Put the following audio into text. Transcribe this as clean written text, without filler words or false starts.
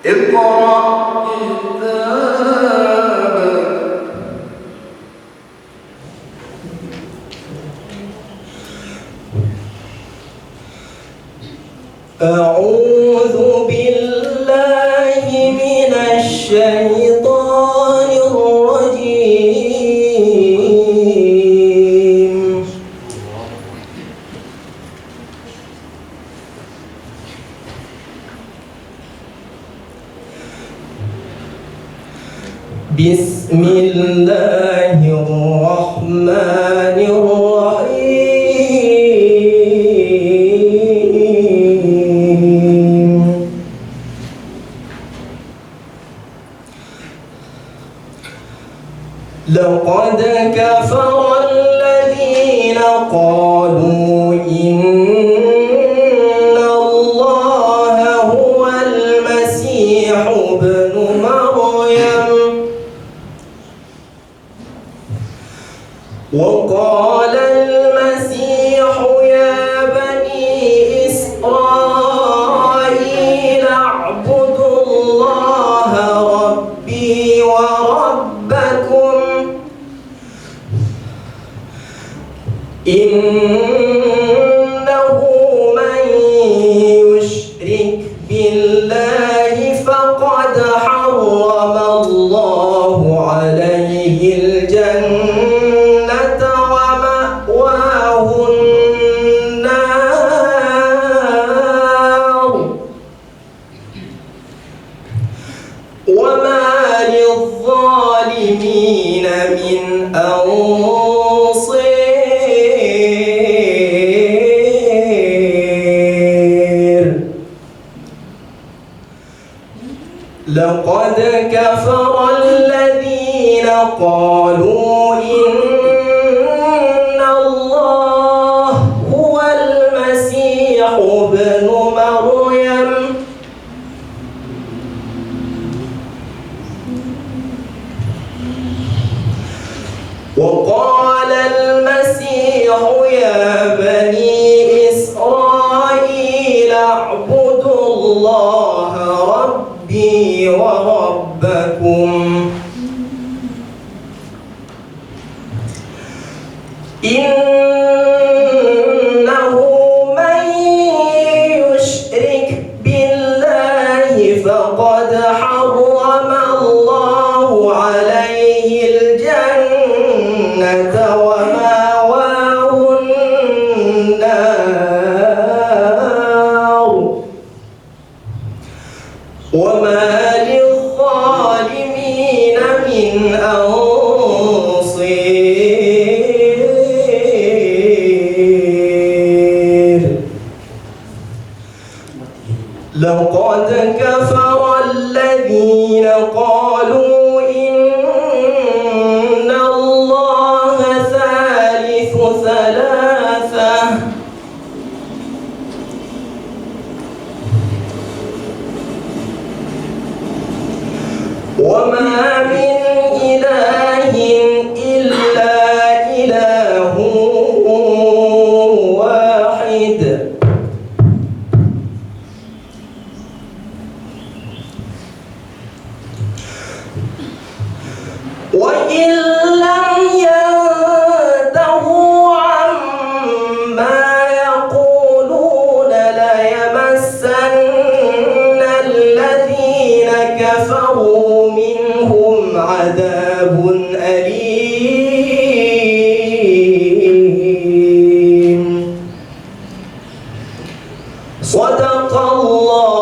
اقرأ كتابك أعوذ بالله من الشيطان الرجيم. بسم الله الرحمن الرحيم. لقد كفر الذين قالوا إن الله هو المسيح ابن مريم وقال المسيح يا بني إسرائيل اعبدوا الله ربي وربكم إنه من يشرك بالله فقد حرم الله عليه الجنة ومأواه النار وما للظالمين من أنصار. لقد كفر الذين قالوا إن الله هو المسيح ابن مريم وقال المسيح يا بني إسرائيل اعبدوا الله ربي وربكم إنه من يشرك بالله فقد حرم الله عليه الجنة ومأواه النار وما للظالمين من أنصير. لقد كفر الذين قالوا إن الله ثالث ثلاثة وما من إله إلا إله واحد وإن لم ينتهوا عما يقولون ليمسن الذين كفروا منهم عذاب أليم. صدق الله